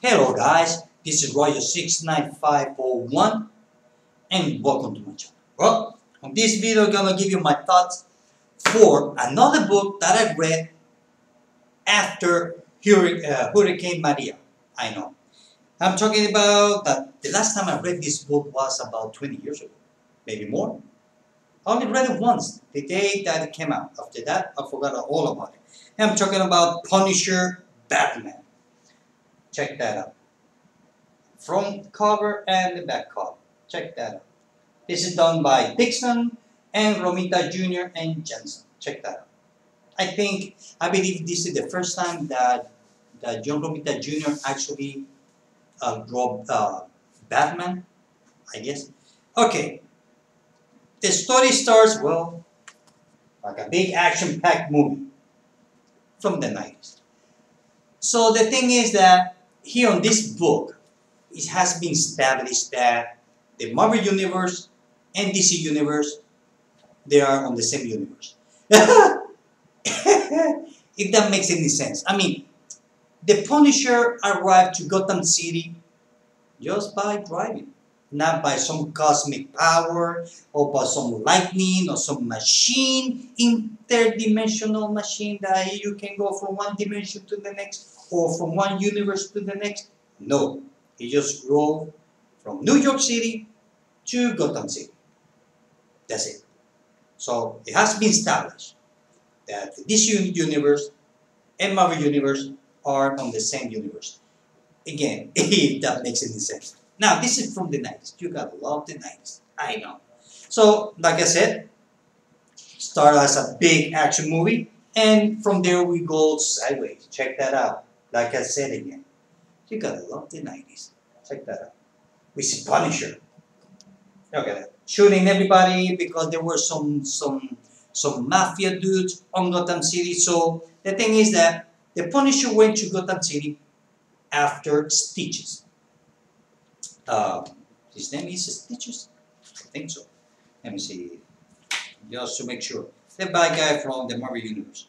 Hello guys, this is Royal69541 and welcome to my channel. Well, on this video I'm gonna give you my thoughts for another book that I read after Hurricane Maria. I know. I'm talking about that the last time I read this book was about 20 years ago, maybe more. I only read it once, the day that it came out. After that, I forgot all about it. And I'm talking about Punisher Batman. Check that out. Front cover and the back cover. Check that out. This is done by Dixon and Romita Jr. and Jensen. Check that out. I believe this is the first time that John Romita Jr. actually drew Batman, I guess. Okay. The story starts, well, like a big action-packed movie from the 90s. So the thing is that here on this book, it has been established that the Marvel Universe and DC Universe, they are on the same universe. If that makes any sense. I mean, the Punisher arrived to Gotham City just by driving. Not by some cosmic power, or by some lightning, or some machine, interdimensional machine that you can go from one dimension to the next, or from one universe to the next. No, he just drove from New York City to Gotham City. That's it. So it has been established that this universe and Marvel Universe are on the same universe. Again, if that makes any sense. Now, this is from the 90s. You gotta love the 90s. I know. So, like I said, started as a big action movie, and from there we go sideways. Check that out. Like I said again, you gotta love the 90s. Check that out. We see Punisher. Look at that. Shooting everybody because there were some mafia dudes on Gotham City. So the thing is that the Punisher went to Gotham City after Stitches. His name is Stitches? I think so. Let me see. Just to make sure. The bad guy from the Marvel Universe.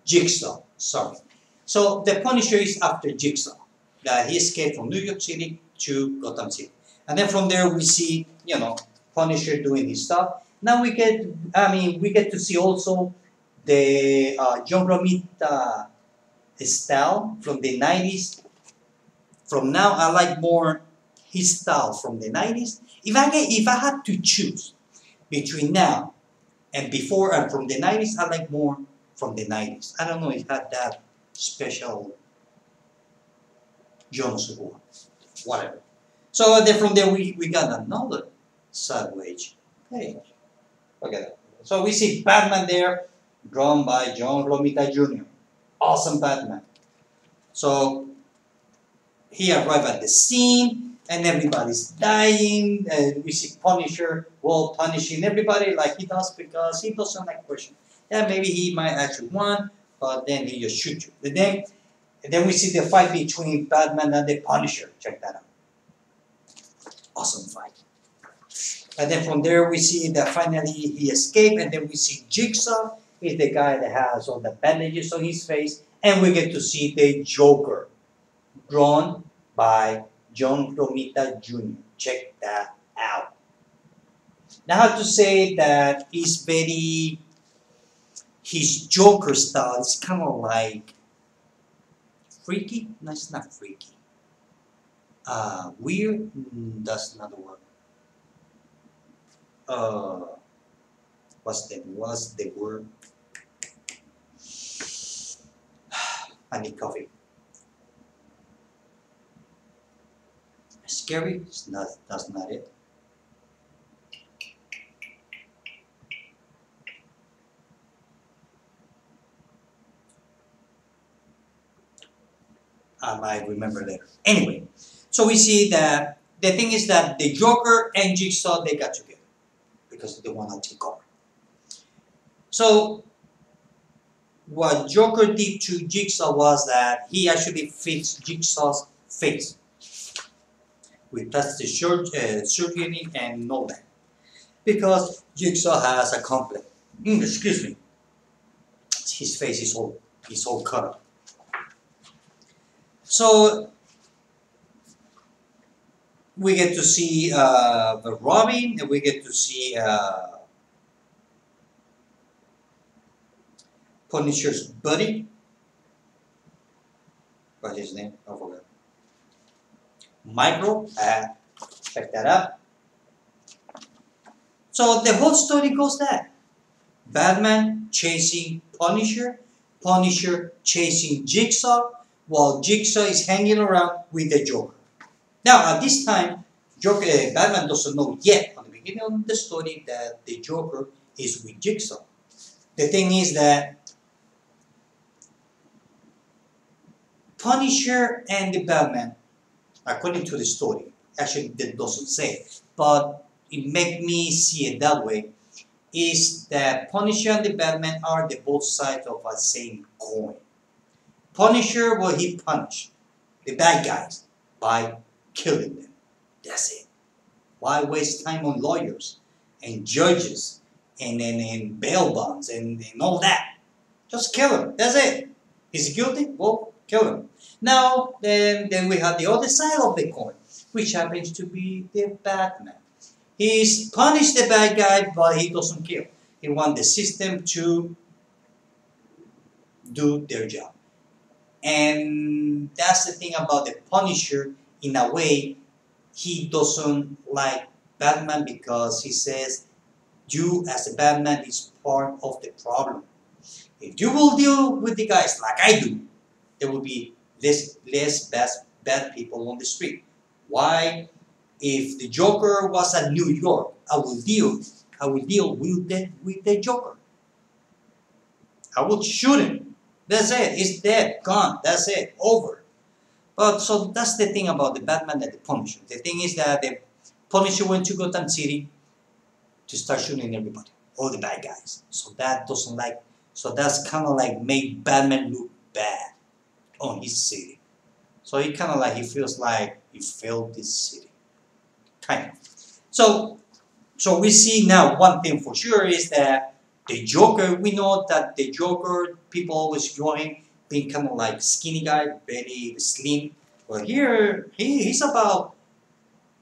Jigsaw. Sorry. So the Punisher is after Jigsaw. That he escaped from New York City to Gotham City. And then from there we see, Punisher doing his stuff. Now we get to see also the John Romita style from the 90s. From now, I like more his style from the 90s. If I had to choose between now and before and from the 90s, I like more from the 90s. I don't know if it had that special Jonas or whatever. So then from there, we got another sideways page. Look at that. So we see Batman there, drawn by John Romita Jr. Awesome Batman. So he arrived at the scene and everybody's dying. And we see Punisher, punishing everybody like he does because he doesn't like question. Yeah, maybe he might actually won, but then he just shoots you. And then we see the fight between Batman and the Punisher. Check that out. Awesome fight. And then from there we see that finally he escaped, and then we see Jigsaw. He's the guy that has all the bandages on his face, and we get to see the Joker, drawn by John Romita Jr. Check that out. Now I have to say that his Joker style is kind of like freaky. No, it's not freaky. Weird. That's not the word. What's the word? I need coffee. Scary? That's not it. I might remember later. Anyway, so we see that the thing is that the Joker and Jigsaw, they got together because they want to take over. So what Joker did to Jigsaw was that he actually fixed Jigsaw's face with plastic surgery and all that. Because Jigsaw has a complex. Excuse me. His face is all He's all cut up. So we get to see the Robin, and we get to see Punisher's buddy. What's his name? I forgot. Micro. Check that out. So the whole story goes that Batman chasing Punisher, Punisher chasing Jigsaw, while Jigsaw is hanging around with the Joker. Now at this time, Batman doesn't know yet on the beginning of the story that the Joker is with Jigsaw. The thing is that Punisher and the Batman, according to the story, actually that doesn't say, but it make me see it that way, is that Punisher and the Batman are the both sides of a same coin. Punisher, well, he punished the bad guys by killing them. That's it. Why waste time on lawyers and judges and bail bonds and all that? Just kill him. That's it. Is he guilty? Well, kill him. Now, then we have the other side of the coin, which happens to be the Batman. He's punished the bad guy, but he doesn't kill. He wants the system to do their job. And that's the thing about the Punisher. In a way, he doesn't like Batman because he says, you as a Batman is part of the problem. If you will deal with the guys like I do, there will be less bad people on the street. Why? If the Joker was at New York, I will deal with the Joker. I would shoot him. That's it. He's dead, gone. That's it. Over. But so that's the thing about the Batman and the Punisher. The thing is that the Punisher went to Gotham City to start shooting everybody, all the bad guys. So that's kind of like make Batman look bad on his city. So he feels like he failed this city. Kind of. So we see now one thing for sure is that the Joker, we know that the Joker, people always draw him being kind of like skinny guy, very slim. Well, here, he's about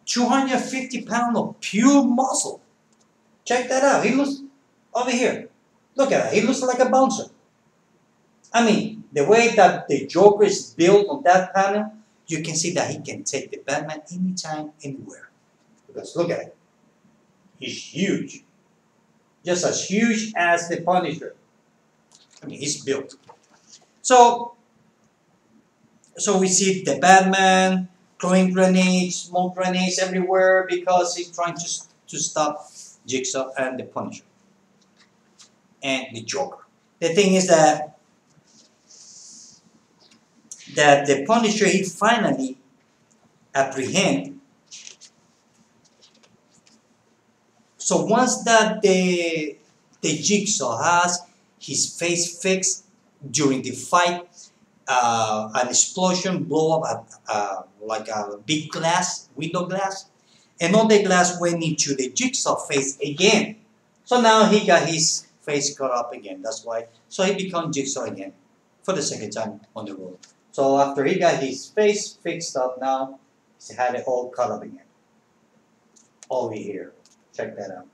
250 pounds of pure muscle. Check that out. He looks over here. Look at that. He looks like a bouncer. I mean, the way that the Joker is built on that panel, you can see that he can take the Batman anytime, anywhere. Because look at it. He's huge. Just as huge as the Punisher. I mean, he's built. So we see the Batman throwing grenades, smoke grenades everywhere because he's trying to stop Jigsaw and the Punisher. And the Joker. The thing is that the Punisher, he finally apprehend. So once that the Jigsaw has his face fixed during the fight, an explosion blow up like a big window glass, and all the glass went into the Jigsaw face again. So now he got his face cut up again. That's why. So he became Jigsaw again for the second time on the road. So after he got his face fixed up, now he had it all cut up again. Over here. Check that out.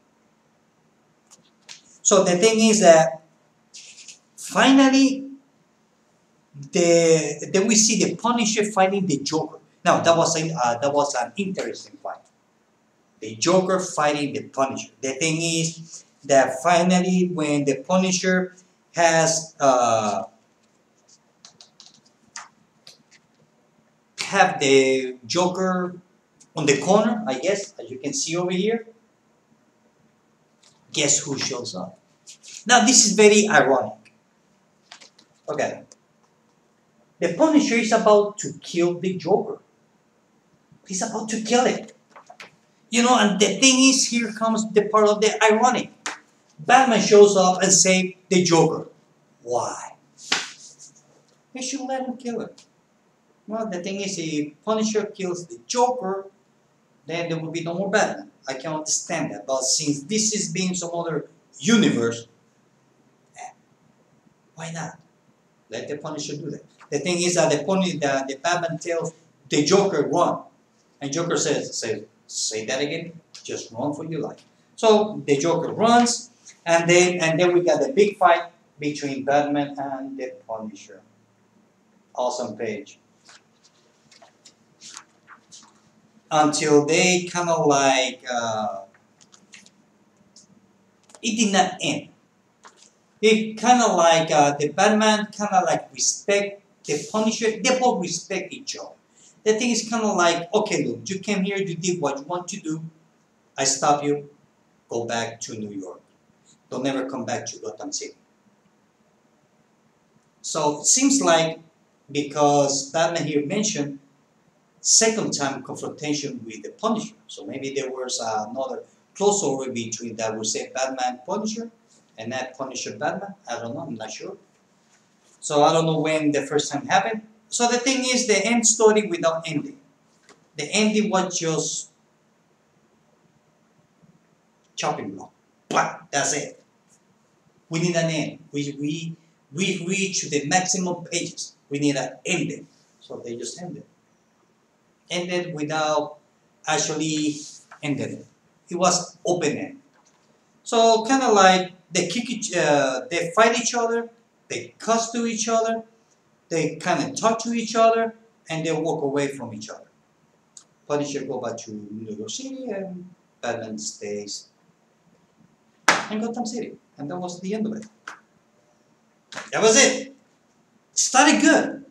So the thing is that finally, then we see the Punisher fighting the Joker. Now that was an interesting fight. The Joker fighting the Punisher. The thing is that finally, when the Punisher has have the Joker on the corner, I guess, as you can see over here, guess who shows up? Now this is very ironic. Okay. The Punisher is about to kill the Joker. He's about to kill it. You know, and the thing is, here comes the part of the ironic. Batman shows up and saves the Joker. Why? They should let him kill it. Well, the thing is, if Punisher kills the Joker, then there will be no more Batman. I can understand that. But since this is being some other universe, why not? Let the Punisher do that. The thing is that the Batman tells the Joker run, and Joker says, say that again, just run for your life. So the Joker runs, and then we got the big fight between Batman and the Punisher. Awesome page. Until they kind of like, it did not end. It kind of like, the Batman kind of like respect the Punisher. They both respect each other. The thing is kind of like, okay, look, you came here, you did what you want to do. I stop you. Go back to New York. Don't ever come back to Gotham City. So it seems like, because Batman here mentioned second time confrontation with the Punisher. So maybe there was another crossover between that would say Batman Punisher and that Punisher Batman. I don't know, I'm not sure. So I don't know when the first time happened. So the thing is, the end story without ending. The ending was just chopping block. But that's it. We need an end. We reach the maximum pages. We need an ending. So they just ended. Ended without actually ending it. It was open end. So kind of like they they fight each other, they cuss to each other, they kind of talk to each other, and they walk away from each other. Punisher go back to New York City, and Batman stays in Gotham City, and that was the end of it. That was it. Started good,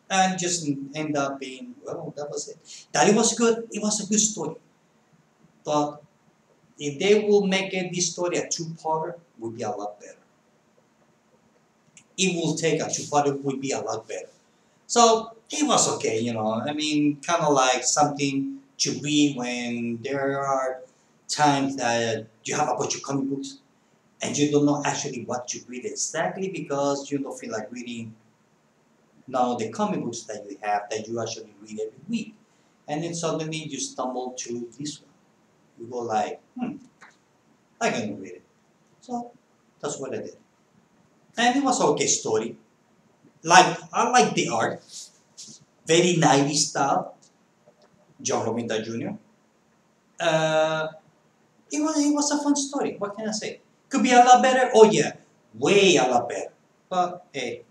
and just ended up being, well, that was it. That it was good. It was a good story, but if they will make it, this story a two-parter, would be a lot better. It will take a two-parter, would be a lot better. So it was okay, you know. I mean, kind of like something to read when there are times that you have a bunch of comic books and you don't know actually what to read exactly because you don't feel like reading now the comic books that you have that you actually read every week. And then suddenly you stumble to this one. You go like, I'm gonna read it. So that's what I did. And it was an okay story. Like, I like the art. Very 90s style. John Romita Jr. It was a fun story. What can I say? Could be a lot better. Oh yeah, way a lot better. But hey,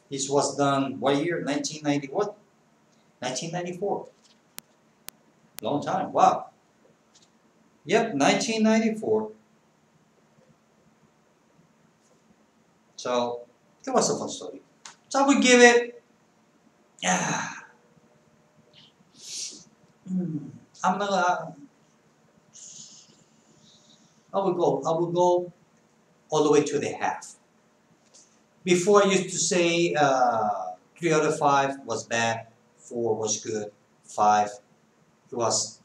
this was done what year? 1990 what? 1994. Long time. Wow. Yep, 1994. So it was a fun story. So I would give it. I'm not. I would go all the way to the half. Before I used to say 3 out of 5 was bad, 4 was good, 5 it was,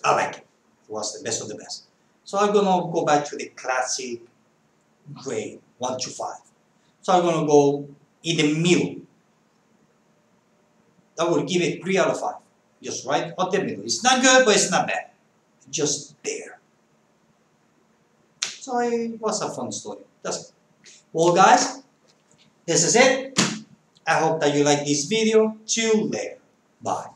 I like it. It was the best of the best. So I'm gonna go back to the classic grade 1 to 5. So I'm gonna go in the middle. I would give it 3 out of 5. Just right up the middle. It's not good, but it's not bad. Just there. So it was a fun story. That's it. Well, guys, this is it. I hope that you like this video. Till later. Bye.